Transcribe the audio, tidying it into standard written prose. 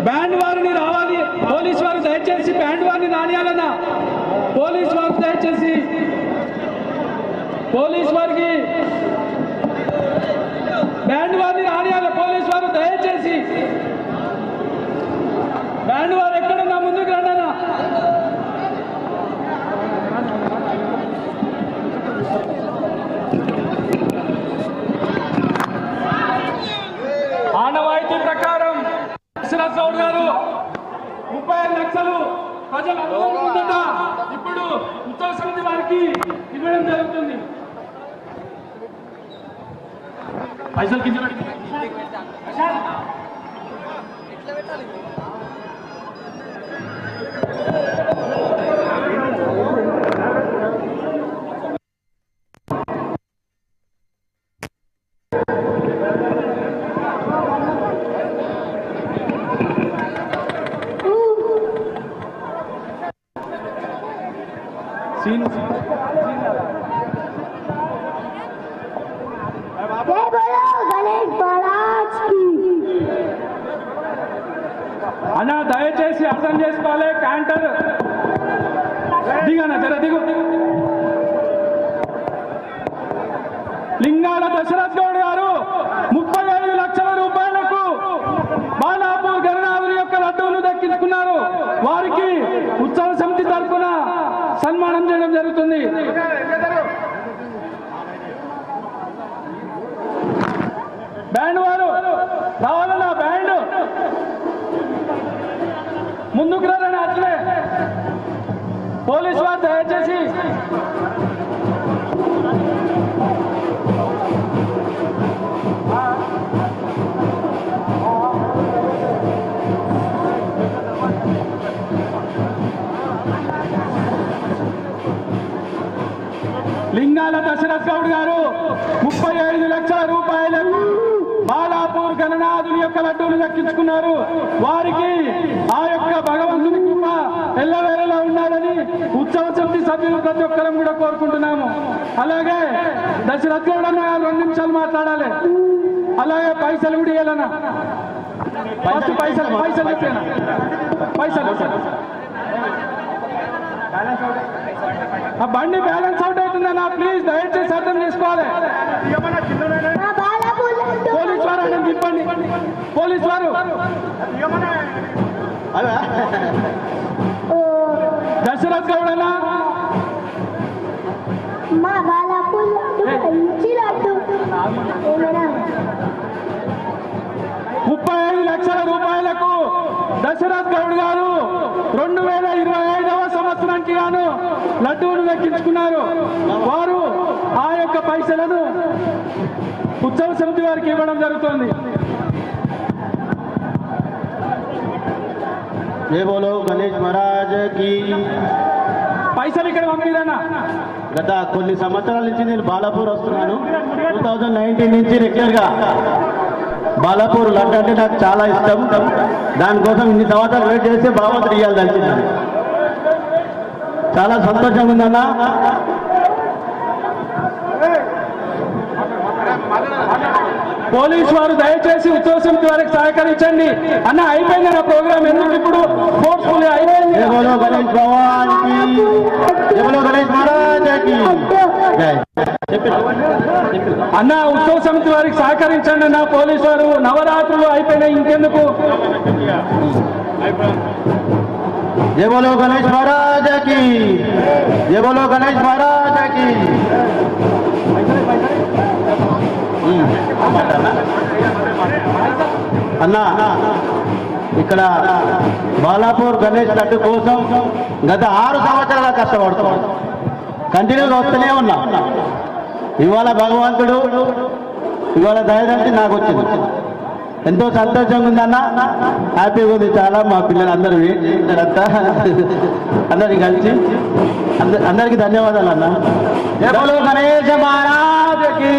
Band వారిని రావాలి, police వారు దయచేసి బ్యాండ్ వారిని రానియాలన్నా, పోలీసు వారు దయచేసి పోలీసు వారికి బ్యాండ్ వారిని రానియాలి, పోలీసు వారు దయచేసి బ్యాండ్ వారు ఎక్కడన్నా ముందుకు రండన్నా. ఆనవాయితీ ప్రకారం దశరథ్ గౌడ్ గారు 35 లక్షలు ప్రజలు అనుకుంటుంట ఇప్పుడు ఉత్సవ సమితి వారికి ఇవ్వడం జరుగుతుంది. పైసలు కింద అన్నా దయచేసి అర్థం చేసుకోవాలి. క్యాంటర్ దిగనా జర దిగు. లింగాల దశరథ్ గౌడ్ గారు 35 లక్షల రూపాయలకు బాలాపూర్ గణనాథుని యొక్క లడ్డూలు దక్కించుకున్నారు. వారికి ఉత్సవ సమితి తరఫున సన్మానం చేయడం జరుగుతుంది. బ్యాండ్ వారు రావాలన్నా, బ్యాండ్ ముందుకు రాలని అట్లే పోలీసు వారు దయచేసి లింగాల దశరథ్ గౌడ్ గారు 35 లక్షల రూపాయలకు బాలాపూర్ గణనాథుని యొక్క లడ్డూలు దక్కించుకున్నారు. వారికి ఆ యొక్క భగవంతుని కృప ఎల్లవేళలా ఉండాలని ఉత్సవ సమితి సభ్యులు ప్రతి ఒక్కరం కూడా కోరుకుంటున్నాము. అలాగే దశరథ్ గౌడ్ అన్న 2 నిమిషాలు మాట్లాడాలి. అలాగే పైసలు కూడా ఇవ్వాలన్నా, ఫస్ట్ పైసలు చెప్పాను. పైసలు ఆ బండి బ్యాలెన్స్ అవుట్ అవుతుందన్నా, ప్లీజ్ దయచేసి అర్థం చేసుకోవాలి. పోలీసు వారు అని తిప్పండి. పోలీసు వారు దశరథ్ గౌడ్ అన్న 35 లక్షల రూపాయలకు దశరథ్ గౌడ్ గారు 2025వ సంవత్సరానికి గాను లడ్డూలు దక్కించుకున్నారు. వారు ఆ యొక్క పైసలను ఉత్సవ సమితి వారికి ఇవ్వడం జరుగుతుంది. జై బోలో గణేష్ మహారాజ్ కి. పైసలు ఇక్కడ పంపిరన్నా. గత కొన్ని సంవత్సరాల నుంచి నేను బాలాపూర్ వస్తున్నాను. 2019 నుంచి రెగ్యులర్ గా బాలాపూర్ లడ్డు అంటే నాకు చాలా ఇష్టం. దానికోసం ఇన్ని సంవత్సరాలు వెయిట్ చేస్తే భగవంతుడు ఇవ్వాలి తెలిసిందని చాలా సంతోషంగా ఉందన్న. పోలీసు వారు దయచేసి ఉత్సవ సమితి వారికి సహకరించండి. అన్న అయిపోయింది నా ప్రోగ్రామ్, ఎందుకు ఇప్పుడు ఫోర్స్ఫుల్ అయిపోయింది. జై బోలో గణేష్ భగవాన్ కి, జై బోలో గణేష్ మహారాజ్ కి. అన్న ఉత్సవ సమితి వారికి సహకరించండి అన్న. పోలీసు వారు నవరాత్రులు అయిపోయినాయి, ఇంకెందుకు. జై బోలో గణేష్ మహారాజ్ కి, జై బోలో గణేష్ మహారాజ్ కి. అన్నా ఇక్కడ బాలాపూర్ గణేష్ లడ్డు కోసం గత 6 సంవత్సరాల కష్టపడుతున్నాం. కంటిన్యూగా వస్తూనే ఉన్నా. ఇవాళ భగవంతుడు ఇవాళ దయదంటే నాకు వచ్చింది. ఎంతో సంతోషంగా ఉందన్న, హ్యాపీగా ఉంది చాలా. మా పిల్లలు అందరూ అంతా అందరికి కలిసి అందరికీ ధన్యవాదాలు అన్న. జై బోలో గణేష్ మహారాజ్ కి.